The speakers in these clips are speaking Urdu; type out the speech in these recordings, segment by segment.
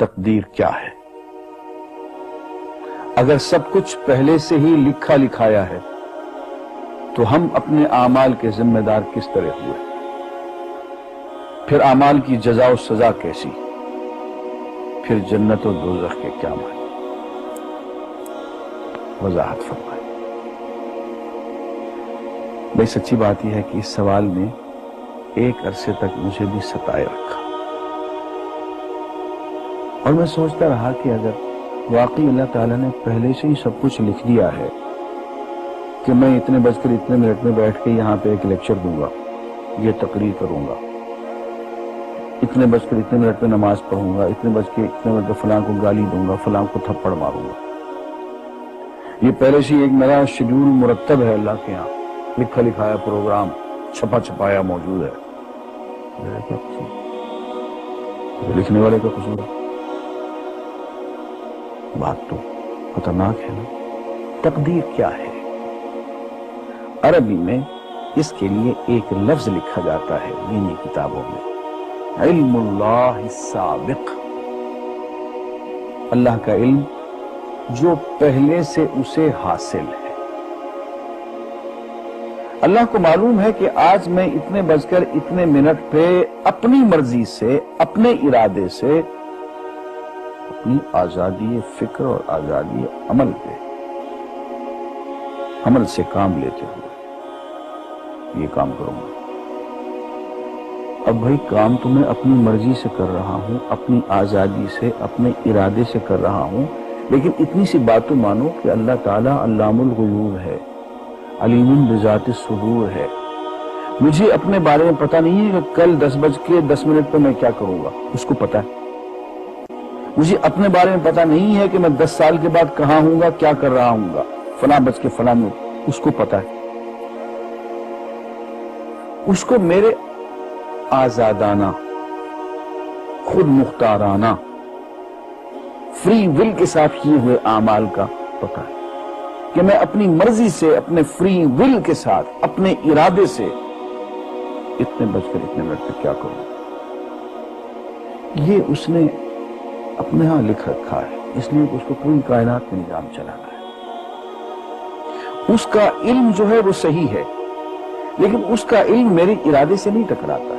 تقدیر کیا ہے؟ اگر سب کچھ پہلے سے ہی لکھا لکھایا ہے تو ہم اپنے اعمال کے ذمہ دار کس طرح ہوئے؟ پھر اعمال کی جزا و سزا کیسی؟ پھر جنت و دوزخ کے کیا معنی؟ وضاحت فرمائے۔ بھئی سچی بات یہ ہے کہ اس سوال نے ایک عرصے تک مجھے بھی ستائے رکھا، اور میں سوچتا رہا کہ اگر واقعی اللہ تعالیٰ نے پہلے سے ہی سب کچھ لکھ دیا ہے کہ میں اتنے بج کر اتنے منٹ میں بیٹھ کے یہاں پہ ایک لیکچر دوں گا، یہ تقریر کروں گا، اتنے بج کر اتنے منٹ میں نماز پڑھوں گا، اتنے بج کے اتنے منٹ میں فلاں کو گالی دوں گا، فلاں کو تھپڑ ماروں گا، یہ پہلے سے ایک میرا شیڈول مرتب ہے اللہ کے یہاں، لکھا لکھایا پروگرام چھپا چھپایا موجود ہے، میرا کیا قصور؟ لکھنے والے کا قصور ہے؟ بات تو خطرناک ہے نا۔ تقدیر کیا ہے؟ عربی میں اس کے لیے ایک لفظ لکھا جاتا ہے دینی کتابوں میں، علم اللہ السابق، اللہ کا علم جو پہلے سے اسے حاصل ہے۔ اللہ کو معلوم ہے کہ آج میں اتنے بج کر اتنے منٹ پہ اپنی مرضی سے، اپنے ارادے سے، اپنی آزادی فکر اور آزادی عمل پہ، عمل سے کام لیتے ہوئے یہ کام کروں گا۔ اب بھائی کام تو میں اپنی مرضی سے کر رہا ہوں، اپنی آزادی سے، اپنے ارادے سے کر رہا ہوں، لیکن اتنی سی بات تو مانو کہ اللہ تعالیٰ علام الغیوب ہے، علیم بذات الصدور ہے۔ مجھے اپنے بارے میں پتہ نہیں ہے کہ کل 10:10 پہ میں کیا کروں گا، اس کو پتہ ہے۔ مجھے اپنے بارے میں پتہ نہیں ہے کہ میں 10 سال کے بعد کہاں ہوں گا، کیا کر رہا ہوں گا، فلاں بج کے فلاں میں، اس کو پتہ ہے۔ اس کو میرے آزادانہ، خود مختارانہ، فری ول کے ساتھ کیے ہوئے اعمال کا پتہ ہے کہ میں اپنی مرضی سے، اپنے فری ول کے ساتھ، اپنے ارادے سے اتنے بج کر اتنے منٹ پہ کیا کروں۔ یہ اس نے اپنے ہاں لکھ رکھا ہے، اس لیے اس کو پوری کائنات میں نظام چلانا ہے۔ اس کا علم جو ہے وہ صحیح ہے، لیکن اس کا علم میرے ارادے سے نہیں ٹکراتا ہے۔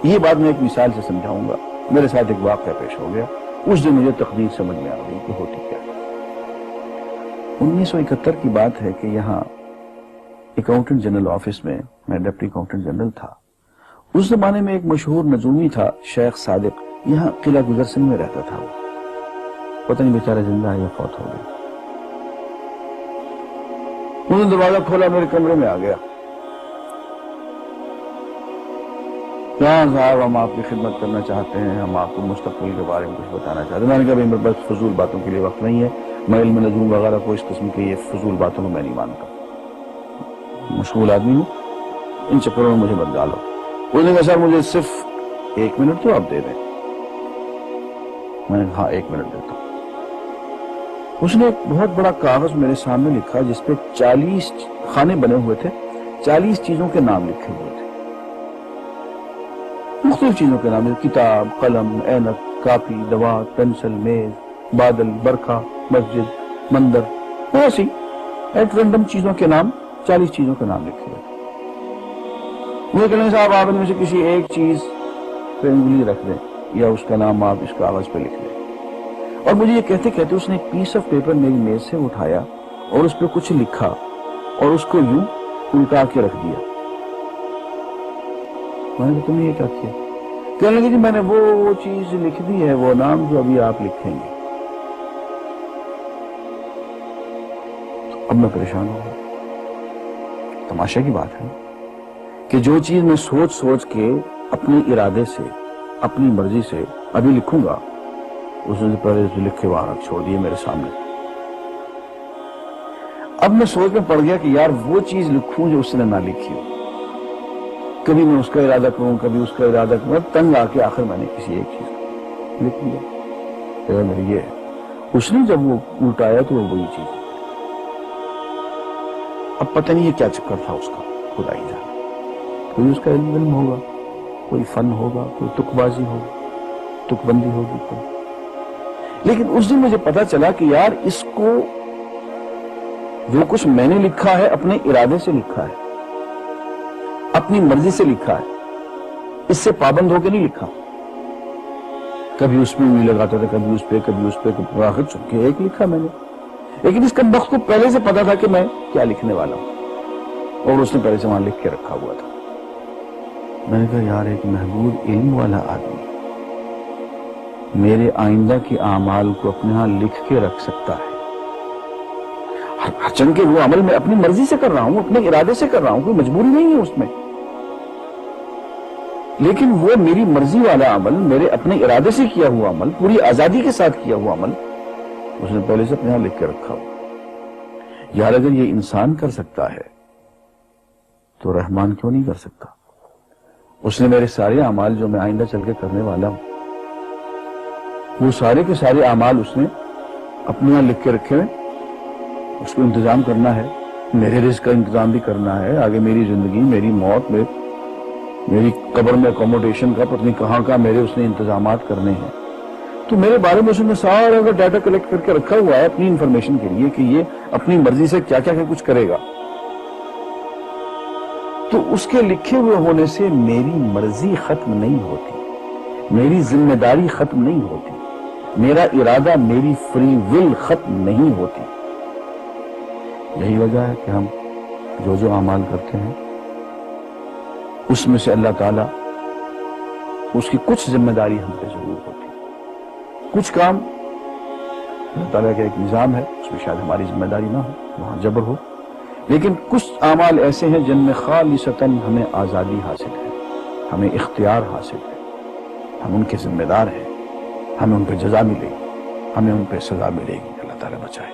یہ بات میں ایک مثال سے سمجھاؤں گا۔ میرے ساتھ ایک واقعہ پیش ہو گیا، اس دن مجھے تقدیر سمجھ میں آ گئی کہ ہوتی کیا ہے۔ 1971 کی بات ہے کہ یہاں اکاؤنٹنٹ جنرل آفس میں میں ڈپٹی اکاؤنٹنٹ جنرل تھا۔ اس زمانے میں ایک مشہور نجومی تھا شیخ صادق، یہاں قلعہ گزر سنگھ میں رہتا تھا، وہ پتہ نہیں بیچارہ زندہ ہے یا فوت ہو گیا۔ انہوں نے دروازہ کھولا، میرے کمرے میں آ گیا۔ ہاں صاحب، ہم آپ کی خدمت کرنا چاہتے ہیں، ہم آپ کو مستقبل کے بارے میں کچھ بتانا چاہتے ہیں۔ میں نے کہا میرے پاس فضول باتوں کے لیے وقت نہیں ہے، میں علم نجوم وغیرہ کو اس قسم کے یہ فضول باتوں کو میں نہیں مانتا، مشغول آدمی ہوں، ان چکروں میں مجھے مت ڈالو۔ اس نے کہا سر مجھے صرف 1 منٹ تو آپ دے دیں۔ میں نے کہا ہاں 1 منٹ دیتا ہوں۔ اس نے ایک بہت بڑا کاغذ میرے سامنے لکھا جس پہ 40 خانے بنے ہوئے تھے، 40 چیزوں کے نام لکھے ہوئے تھے، مختلف چیزوں کے نام، کتاب، قلم، اینک، کاپی، دوات، پینسل، میز، بادل، برکھا، مسجد، مندر، ایسی ایٹ رینڈم چیزوں کے نام، 40 چیزوں کے نام لکھے ہوئے۔ مجھے کہنے صاحب آپ ان میں سے کسی ایک چیز پہ انگلی رکھ دیں یا اس کا نام آپ اس کاغذ پہ لکھ لیں۔ اور مجھے یہ کہتے کہتے اس نے ایک پیس آف پیپر میری میز سے اٹھایا اور اس پہ کچھ لکھا اور اس کو یوں الٹا کے رکھ دیا۔ میں نے کہا تم نے یہ کیا کیا؟ کہنے لگے جی میں نے وہ چیز لکھ دی ہے، وہ نام جو ابھی آپ لکھیں گے۔ اب میں پریشان ہوں گا۔ تماشا کی بات ہے کہ جو چیز میں سوچ سوچ کے اپنے ارادے سے، اپنی مرضی سے ابھی لکھوں گا، اس نے پہلے لکھے وہاں رکھ چھوڑ دیے میرے سامنے۔ اب میں سوچ میں پڑ گیا کہ یار وہ چیز لکھوں جو اس نے نہ لکھی ہو۔ کبھی میں اس کا ارادہ کروں، کبھی اس کا ارادہ کروں، تنگ آ کے آخر میں نے کسی ایک چیز کو لکھ لیا، میری یہ ہے۔ اس نے جب وہ الٹایا تو وہ وہی چیز۔ اب پتہ نہیں یہ کیا چکر تھا اس کا، خدا ہی جانے۔ کوئی اس کا علم ہوگا، کوئی فن ہوگا، کوئی تک بازی ہوگا، تک بندی ہوگی تو. لیکن اس دن مجھے پتا چلا کہ یار اس کو جو کچھ میں نے لکھا ہے اپنے ارادے سے لکھا ہے, اپنی مرضی سے لکھا ہے, اس سے پابند ہو کے نہیں لکھا. کبھی اس میں انگلی لگاتا تھا, کبھی اس پہ, آخر چونکہ ایک لکھا میں نے. لیکن اس کمبخت کو پہلے سے پتا تھا کہ میں کیا لکھنے والا ہوں, اور اس نے پہلے سے وہاں لکھ کے رکھا ہوا تھا. میں نے کہا یار ایک محدود علم والا آدمی میرے آئندہ کے اعمال کو اپنے ہاں لکھ کے رکھ سکتا ہے, چن کے وہ عمل میں اپنی مرضی سے کر رہا ہوں, اپنے ارادے سے کر رہا ہوں, کوئی مجبوری نہیں ہے اس میں, لیکن وہ میری مرضی والا عمل, میرے اپنے ارادے سے کیا ہوا عمل, پوری آزادی کے ساتھ کیا ہوا عمل, اس نے پہلے سے اپنے ہاں لکھ کے رکھا ہوا. یار اگر یہ انسان کر سکتا ہے تو رحمان کیوں نہیں کر سکتا؟ اس نے میرے سارے اعمال جو میں آئندہ چل کے کرنے والا ہوں, وہ سارے کے سارے اعمال اس نے اپنے یہاں لکھ کے رکھے ہوئے. اس کو انتظام کرنا ہے, میرے رزق کا انتظام بھی کرنا ہے, آگے میری زندگی, میری موت, میری قبر میں اکوموڈیشن کا پتنی کہاں کا میرے اس نے انتظامات کرنے ہیں. تو میرے بارے میں اس نے سارا ڈیٹا کلیکٹ کر کے رکھا ہوا ہے اپنی انفارمیشن کے لیے کہ یہ اپنی مرضی سے کیا کیا کچھ کرے گا. تو اس کے لکھے ہوئے ہونے سے میری مرضی ختم نہیں ہوتی, میری ذمہ داری ختم نہیں ہوتی, میرا ارادہ, میری فری ول ختم نہیں ہوتی. یہی وجہ ہے کہ ہم جو اعمال کرتے ہیں اس میں سے اللہ تعالیٰ اس کی کچھ ذمہ داری ہم پہ ضرور ہوتی. کچھ کام اللہ تعالیٰ کا ایک نظام ہے, اس میں شاید ہماری ذمہ داری نہ ہو, وہاں جبر ہو, لیکن کچھ اعمال ایسے ہیں جن میں خالصتاً ہمیں آزادی حاصل ہے, ہمیں اختیار حاصل ہے, ہم ان کے ذمہ دار ہیں, ہمیں ان پہ جزا ملے گی, ہمیں ان پہ سزا ملے گی, اللہ تعالیٰ بچائے.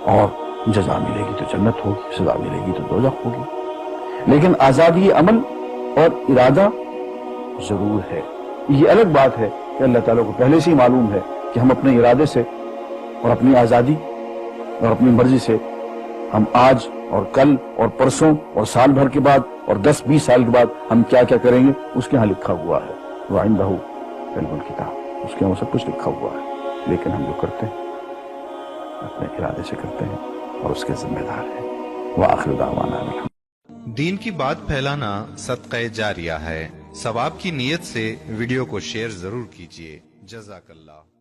اور جزا ملے گی تو جنت ہوگی, سزا ملے گی تو دوزخ ہوگی. لیکن آزادی عمل اور ارادہ ضرور ہے. یہ الگ بات ہے کہ اللہ تعالیٰ کو پہلے سے ہی معلوم ہے کہ ہم اپنے ارادے سے اور اپنی آزادی اور اپنی مرضی سے ہم آج اور کل اور پرسوں اور سال بھر کے بعد اور 10-20 سال کے بعد ہم کیا کیا کریں گے اس کے ہاں لکھا ہوا ہے. وَعِندَهُ عِلْمُ الْكِتَابِ, اس کے ہاں سب کچھ لکھا ہوا ہے. لیکن ہم جو کرتے ہیں اپنے ارادے سے کرتے ہیں اور اس کے ذمہ دار ہیں. وآخر دعوانا الحمد. دین کی بات پھیلانا صدقہ جاریہ ہے. ثواب کی نیت سے ویڈیو کو شیئر ضرور کیجیے. جزاک اللہ.